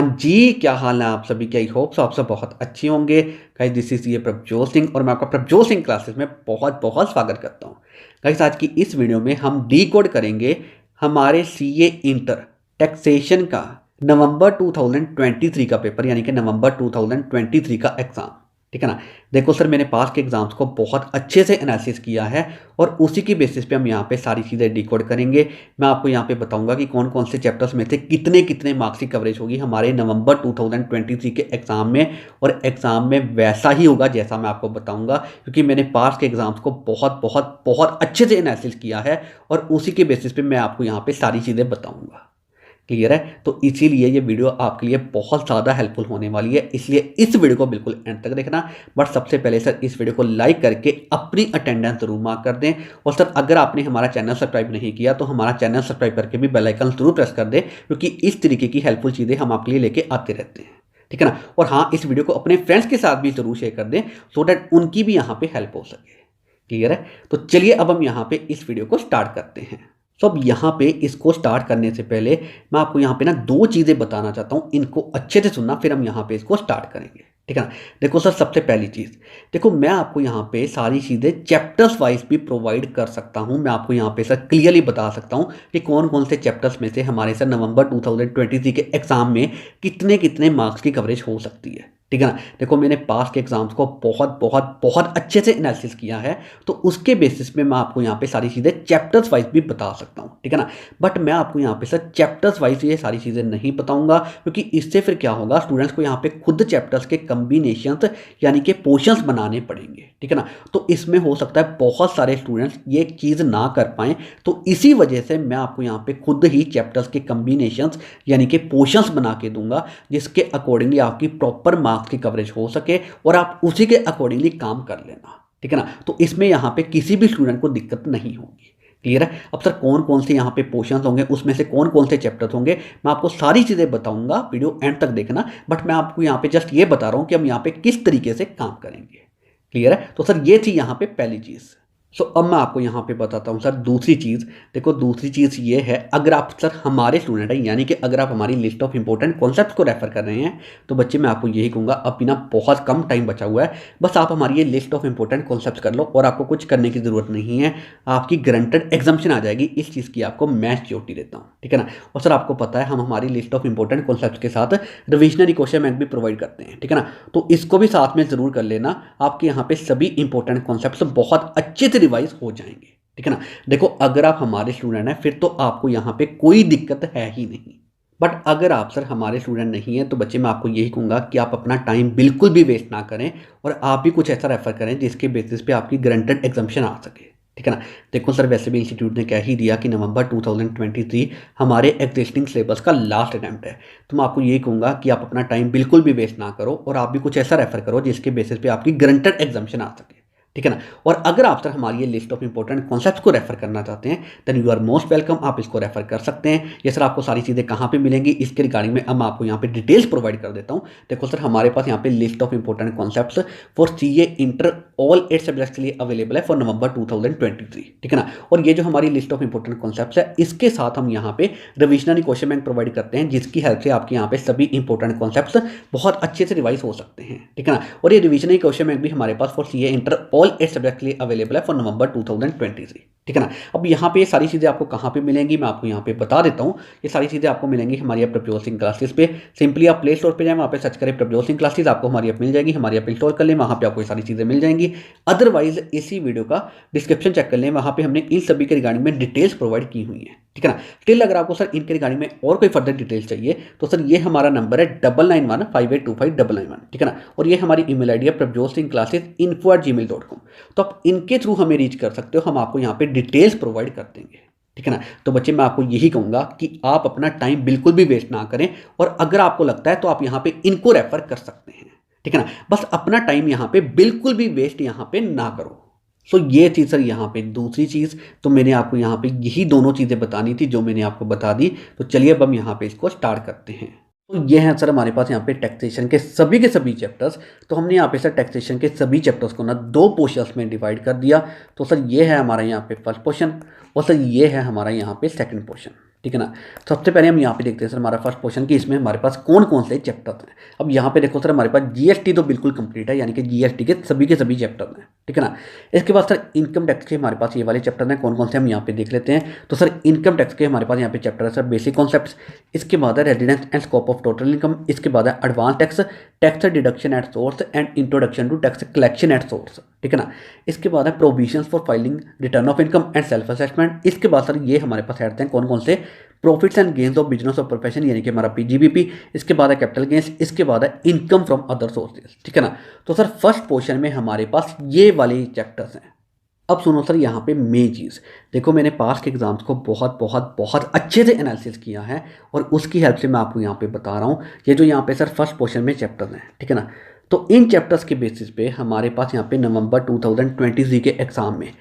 जी, क्या हाल है आप सभी के? आई होप सो आप सब बहुत अच्छे होंगे। गाइस दिस इज़ ये प्रभजोत सिंह और मैं आपका प्रभजोत सिंह क्लासेस में बहुत-बहुत स्वागत करता हूँ। गाइस आज की इस वीडियो में हम डिकोड करेंगे हमारे सीए इंटर टैक्सेशन का नवंबर 2023 का पेपर यानी कि नवंबर 2023 का एग्ज़ाम। ठीक है ना? देखो सर मैंने पास के एग्ज़ाम्स को बहुत अच्छे से एनालिसिस किया है और उसी की बेसिस पे हम यहाँ पे सारी चीज़ें डिकोड करेंगे। मैं आपको यहाँ पे बताऊंगा कि कौन कौन से चैप्टर्स में से कितने कितने मार्क्स की कवरेज होगी हमारे नवंबर 2023 के एग्ज़ाम में, और एग्ज़ाम में वैसा ही होगा जैसा मैं आपको बताऊंगा, क्योंकि मैंने पास के एग्ज़ाम्स को बहुत बहुत बहुत अच्छे से एनालिसिस किया है और उसी के बेसिस पे मैं आपको यहाँ पे सारी चीज़ें बताऊँगा। क्लियर है? तो इसीलिए ये वीडियो आपके लिए बहुत ज़्यादा हेल्पफुल होने वाली है, इसलिए इस वीडियो को बिल्कुल एंड तक देखना। बट सबसे पहले सर इस वीडियो को लाइक करके अपनी अटेंडेंस जरूर मार्क कर दें, और सर अगर आपने हमारा चैनल सब्सक्राइब नहीं किया तो हमारा चैनल सब्सक्राइब करके भी बेल आइकन जरूर प्रेस कर दें, क्योंकि इस तरीके की हेल्पफुल चीज़ें हम आपके लिए लेके आते रहते हैं। ठीक है ना? और हाँ, इस वीडियो को अपने फ्रेंड्स के साथ भी जरूर शेयर कर दें सो डैट उनकी भी यहाँ पे हेल्प हो सके। क्लियर है? तो चलिए अब हम यहाँ पे इस वीडियो को स्टार्ट करते हैं। तो अब यहाँ पे इसको स्टार्ट करने से पहले मैं आपको यहाँ पे ना दो चीज़ें बताना चाहता हूँ, इनको अच्छे से सुनना, फिर हम यहाँ पे इसको स्टार्ट करेंगे। ठीक है ना? देखो सर सबसे पहली चीज़, देखो मैं आपको यहाँ पे सारी चीज़ें चैप्टर्स वाइज भी प्रोवाइड कर सकता हूँ। मैं आपको यहाँ पे सर क्लियरली बता सकता हूँ कि कौन कौन से चैप्टर्स में से हमारे सर नवंबर 2023 के एग्जाम में कितने कितने मार्क्स की कवरेज हो सकती है। ठीक है ना? देखो मैंने पास के एग्जाम्स को बहुत बहुत बहुत अच्छे से एनालिसिस किया है, तो उसके बेसिस पे मैं आपको यहाँ पे सारी चीज़ें चैप्टर्स वाइज भी बता सकता हूँ। ठीक है ना? बट मैं आपको यहाँ पे सर चैप्टर्स वाइज ये सारी चीज़ें नहीं बताऊंगा, क्योंकि इससे फिर क्या होगा, स्टूडेंट्स को यहाँ पे खुद चैप्टर्स के कम्बिनेशंस यानी कि पोर्शंस बनाने पड़ेंगे। ठीक है ना? तो इसमें हो सकता है बहुत सारे स्टूडेंट्स ये चीज़ ना कर पाएँ, तो इसी वजह से मैं आपको यहाँ पे खुद ही चैप्टर्स के कम्बिनेशंस यानी कि पोर्शंस बना के दूंगा, जिसके अकॉर्डिंगली आपकी प्रॉपर मार्क्स की कवरेज हो सके और आप उसी के अकॉर्डिंगली काम कर लेना। ठीक है ना? तो इसमें यहाँ पे किसी भी स्टूडेंट को दिक्कत नहीं होगी। क्लियर है? अब सर कौन कौन से यहाँ पे पोर्शंस होंगे, उसमें से कौन कौन से चैप्टर्स होंगे, मैं आपको सारी चीज़ें बताऊंगा, वीडियो एंड तक देखना। बट मैं आपको यहाँ पे जस्ट ये बता रहा हूँ कि हम यहाँ पे किस तरीके से काम करेंगे। क्लियर है? तो सर ये थी यहाँ पे पहली चीज़। अब मैं आपको यहाँ पे बताता हूँ सर दूसरी चीज़। देखो दूसरी चीज़ ये है, अगर आप सर हमारे स्टूडेंट हैं यानी कि अगर आप हमारी लिस्ट ऑफ इंपॉर्टेंट कॉन्सेप्ट्स को रेफर कर रहे हैं, तो बच्चे मैं आपको यही कहूँगा, अब बिना बहुत कम टाइम बचा हुआ है, बस आप हमारी ये लिस्ट ऑफ इंपॉर्टेंट कॉन्सेप्ट्स कर लो और आपको कुछ करने की ज़रूरत नहीं है। आपकी गारंटेड एग्जाम्शन आ जाएगी, इस चीज़ की आपको मैं श्योरिटी देता हूँ। ठीक है ना? और सर आपको पता है हम हमारी लिस्ट ऑफ इंपॉर्टेंट कॉन्सेप्ट्स के साथ रिविजनरी क्वेश्चन बैंक भी प्रोवाइड करते हैं। ठीक है ना? तो इसको भी साथ में ज़रूर कर लेना, आपके यहाँ पे सभी इंपॉर्टेंट कॉन्सेप्ट्स बहुत अच्छे से रिवाइज हो जाएंगे। ठीक है ना? देखो अगर आप हमारे स्टूडेंट हैं फिर तो आपको यहाँ पे कोई दिक्कत है ही नहीं। बट अगर आप सर हमारे स्टूडेंट नहीं हैं, तो बच्चे मैं आपको यही कहूँगा कि आप अपना टाइम बिल्कुल भी वेस्ट ना करें और आप भी कुछ ऐसा रेफर करें जिसके बेसिस पे आपकी गारंटेड एग्जाम्शन आ सके। ठीक है ना? देखो सर वैसे भी इंस्टीट्यूट ने कह ही दिया कि नवंबर 2023 हमारे एग्जिस्टिंग सिलेबस का लास्ट अटैम्प्ट है, तो मैं आपको यही कहूँगा कि आप अपना टाइम बिल्कुल भी वेस्ट ना करो और आप भी कुछ ऐसा रेफर करो जिसके बेसिस पे आपकी गारंटेड एग्जाम्शन आ सके। ठीक है ना? और अगर आप सर हमारी ये लिस्ट ऑफ इंपॉर्टेंट कॉन्सेप्ट्स को रेफर करना चाहते हैं, then you are most welcome, आप इसको रेफर कर सकते हैं। ये सर आपको सारी चीज़ें कहाँ पे मिलेंगी इसके रिगार्डिंग में अब मैं आपको यहाँ पे डिटेल्स प्रोवाइड कर देता हूँ। देखो सर हमारे पास यहाँ पे list of important concepts for CA inter all 8 subjects के लिए अवेलेबल है फॉर नवंबर 2023। ठीक है ना? और ये जो हमारी लिस्ट ऑफ इंपॉर्टेंट कॉन्सेप्ट्स है, इसके साथ हम यहाँ पे रिविजनरी क्वेश्चन बैंक प्रोवाइड करते हैं, जिसकी हेल्प से आपके यहाँ पे सभी इंपॉर्टेंट कॉन्सेप्ट्स बहुत अच्छे से रिवाइज हो सकते हैं। ठीक है ना? और ये रिविजनरी क्वेश्चन बैंक भी हमारे पास for CA inter all 8 subject के लिए अवेलेबल है फॉर नवंबर 2023। ठीक है ना? अब यहाँ पे ये सारी चीज़ें आपको कहाँ पे मिलेंगी मैं आपको यहाँ पे बता देता हूँ। ये सारी चीज़ें आपको मिलेंगी हमारी ऐप प्रभजोत सिंह क्लासेस पे। सिंपली आप प्ले स्टोर पे जाएं, वहाँ पे सर्च करें प्रभजोत सिंह क्लासेस, आपको हमारी ऐप मिल जाएगी। हमारी ऐप इंस्टॉल कर लें, वहाँ पे आपको ये सारी चीज़ें मिल जाएंगी। अदरवाइज इसी वीडियो का डिस्क्रिप्शन चेक कर लें, वहाँ पे हमने इन सभी के रिगार्डिंग में डिटेल्स प्रोवाइड की हुई हैं। ठीक है ना? स्टिल अगर आपको सर इनके रिगार्डिंग में और कोई फर्दर डिटेल्स चाहिए तो सर ये हमारा नंबर है 9915825991। ठीक है ना? और ये हमारी ईमेल आईडी है prabjotsinghclassesinfo@gmail.com। तो आप इनके थ्रू हमें रीच कर सकते हो, हम आपको यहाँ पे डिटेल्स प्रोवाइड कर देंगे। ठीक है ना? तो बच्चे मैं आपको यही कहूँगा कि आप अपना टाइम बिल्कुल भी वेस्ट ना करें, और अगर आपको लगता है तो आप यहाँ पे इनको रेफर कर सकते हैं। ठीक है ना? बस अपना टाइम यहाँ पे बिल्कुल भी वेस्ट यहाँ पे ना करो। ये थी सर यहाँ पे दूसरी चीज़। तो मैंने आपको यहाँ पे यही दोनों चीज़ें बतानी थी जो मैंने आपको बता दी। तो चलिए अब हम यहाँ पे इसको स्टार्ट करते हैं। तो ये हैं सर हमारे पास यहाँ पे टैक्सेशन के सभी चैप्टर्स। तो हमने यहाँ पे सर टैक्सेशन के सभी चैप्टर्स को ना दो पोर्शंस में डिवाइड कर दिया। तो सर ये है हमारा यहाँ पे फर्स्ट पोर्शन और सर ये है हमारा यहाँ पे सेकंड पोर्शन। ठीक है ना। सबसे पहले हम यहाँ पे देखते हैं सर हमारा फर्स्ट क्वेश्चन कि इसमें हमारे पास कौन कौन से चैप्टर्स हैं। अब यहाँ पे देखो सर हमारे पास जीएसटी तो बिल्कुल कंप्लीट है, यानी कि जीएसटी के सभी चैप्टर हैं, ठीक है ना। इसके बाद सर इनकम टैक्स के हमारे पास ये वाले चैप्टर हैं, कौन कौन से हम यहाँ पे देख लेते हैं। तो सर इनकम टैक्स के हमारे पास यहाँ पे चैप्टर है सर बेसिक कॉन्सेप्ट्स, इसके बाद है residence and scope of total income, इसके बाद है advance tax, tax deduction at source and introduction to tax collection at source, ठीक है ना। इसके बाद है provisions for filing return of income and self assessment. इसके बाद सर ये हमारे पास ऐड हैं कौन कौन से, profits and gains of business of profession, यानी कि हमारा पीजीबीपी। इसके बाद है कैपिटल गेन्स, इसके बाद है इनकम फ्रॉम अदर सोर्सेज, ठीक है ना। तो सर फर्स्ट पोर्शन में हमारे पास ये वाले चैप्टर्स हैं। अब सुनो सर यहाँ पे मेन चीज़ देखो, मैंने पास्ट के एग्जाम्स को बहुत बहुत बहुत अच्छे से एनालिसिस किया है और उसकी हेल्प से मैं आपको यहाँ पे बता रहा हूँ। ये जो यहाँ पे सर फर्स्ट पोर्शन में चैप्टर्स हैं, ठीक है ना। तो इन चैप्टर्स के बेसिस पे हमारे पास यहाँ पे नवंबर 2023 के एग्जाम में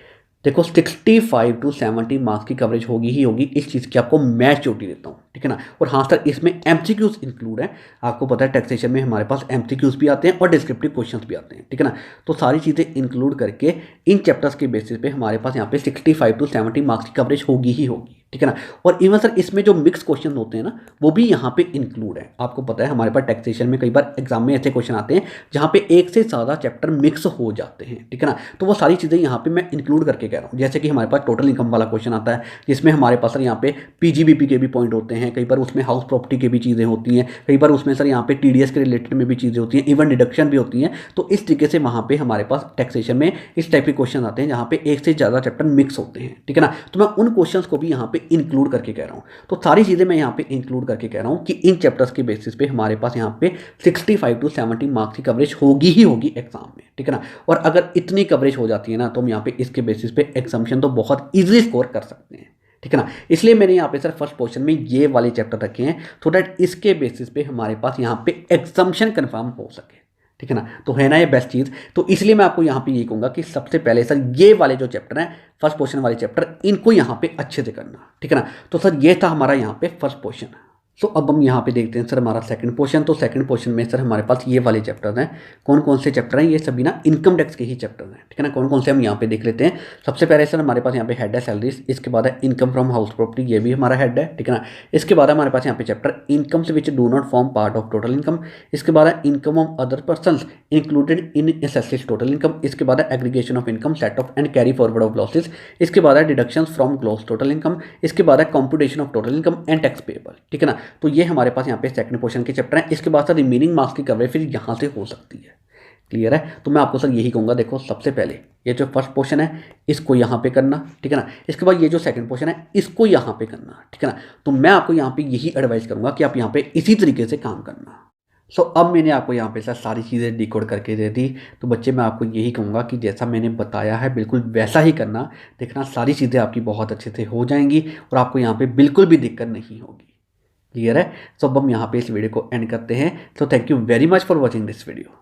देखो 65 to 70 मार्क्स की कवरेज होगी ही होगी, इस चीज़ की आपको मैं श्योरिटी देता हूँ, ठीक है ना। और हाँ सर इसमें एमसीक्यूज इंक्लूड है, आपको पता है टैक्सेशन में हमारे पास एमसीक्यूज भी आते हैं और डिस्क्रिप्टिव क्वेश्चंस भी आते हैं, ठीक है ना। तो सारी चीज़ें इंक्लूड करके इन चैप्टर्स के बेसिस पे हमारे पास यहाँ पे 65 to 70 मार्क्स की कवरेज होगी ही होगी, ठीक है ना। और इवन सर इसमें जो मिक्स क्वेश्चन होते हैं ना वो भी यहाँ पे इंक्लूड है। आपको पता है हमारे पास टैक्सेशन में कई बार एग्जाम में ऐसे क्वेश्चन आते हैं जहाँ पे एक से ज़्यादा चैप्टर मिक्स हो जाते हैं, ठीक है ना। तो वो सारी चीज़ें यहाँ पे मैं इंक्लूड करके कह रहा हूँ। जैसे कि हमारे पास टोटल इनकम वाला क्वेश्चन आता है जिसमें हमारे पास सर यहाँ पे पीजीबीपी के भी पॉइंट होते हैं, कई बार उसमें हाउस प्रॉपर्टी के भी चीज़ें होती हैं, कई बार उसमें सर यहाँ पे टीडीएस के रिलेटेड में भी चीज़ें होती हैं, इवन डिडक्शन भी होती हैं। तो इस तरीके से वहाँ पे हमारे पास टैक्सेशन में इस टाइप के क्वेश्चन आते हैं जहाँ पे एक से ज़्यादा चैप्टर मिक्स होते हैं, ठीक है ना। तो मैं उन क्वेश्चंस को भी यहाँ पे इंक्लूड करके कह रहा हूँ। तो सारी चीज़ें मैं यहाँ पे इंक्लूड करके कह रहा हूँ कि इन चैप्टर्स के बेसिस पे हमारे पास यहाँ पे 65 to 70 मार्क्स की कवरेज होगी ही होगी एग्जाम में, ठीक है ना। और अगर इतनी कवरेज हो जाती है ना तो हम यहाँ पे इसके बेसिस पे एग्जाम्शन तो बहुत ईजिली स्कोर कर सकते हैं, ठीक है ना। इसलिए मैंने यहाँ पे सर फर्स्ट पोर्शन में ये वाले चैप्टर रखे हैं सो दैट इसके बेसिस पे हमारे पास यहाँ पे एग्जाम्शन कन्फर्म हो सके, ठीक है ना। तो है ना ये बेस्ट चीज़। तो इसलिए मैं आपको यहाँ पे ये कहूँगा कि सबसे पहले सर ये वाले जो चैप्टर हैं फर्स्ट पोर्शन वाले चैप्टर इनको यहाँ पे अच्छे से करना, ठीक है ना। तो सर ये था हमारा यहाँ पे फर्स्ट पोर्शन। सो अब हम यहाँ पे देखते हैं सर हमारा सेकंड पोर्शन। तो सेकंड पोर्शन में सर हमारे पास ये वाले चैप्टर्स हैं। कौन कौन से चैप्टर हैं, ये सभी ना इनकम टैक्स के ही चैप्टर्स हैं, ठीक है ना। कौन कौन से हम यहाँ पे देख लेते हैं। सबसे पहले सर हमारे पास यहाँ पे हेड है सैलरीज, इसके बाद है इनकम फ्रॉम हाउस प्रॉपर्टी, ये भी हमारा हेड है, ठीक है ना। इसके बाद हमारे पास यहाँ पे chapter incomes which do not form part of total income, इसके बाद है income of other person included in assessed total income, इसके बाद है aggregation of income, set of and carry forward of losses, इसके बाद है deductions from gross total income, इसके बाद है computation of total income and tax payable, ठीक है ना। तो ये हमारे पास यहाँ पे सेकंड पोर्शन के चैप्टर हैं। इसके बाद सर रिमेनिंग मार्क्स की कवरेज फिर यहाँ से हो सकती है, क्लियर है। तो मैं आपको सर यही कहूँगा, देखो सबसे पहले ये जो फर्स्ट पोर्शन है इसको यहाँ पे करना, ठीक है ना। इसके बाद ये जो सेकंड पोर्शन है इसको यहाँ पे करना, ठीक है ना। तो मैं आपको यहाँ पे यही एडवाइस करूँगा कि आप यहाँ पे इसी तरीके से काम करना। सो अब मैंने आपको यहाँ पे सर सारी चीज़ें डिकोड करके दे दी। तो बच्चे मैं आपको यही कहूँगा कि जैसा मैंने बताया है बिल्कुल वैसा ही करना, देखना सारी चीज़ें आपकी बहुत अच्छे से हो जाएंगी और आपको यहाँ पे बिल्कुल भी दिक्कत नहीं होगी, क्लियर है। सो अब हम यहाँ पे इस वीडियो को एंड करते हैं। So thank you very much for watching this video.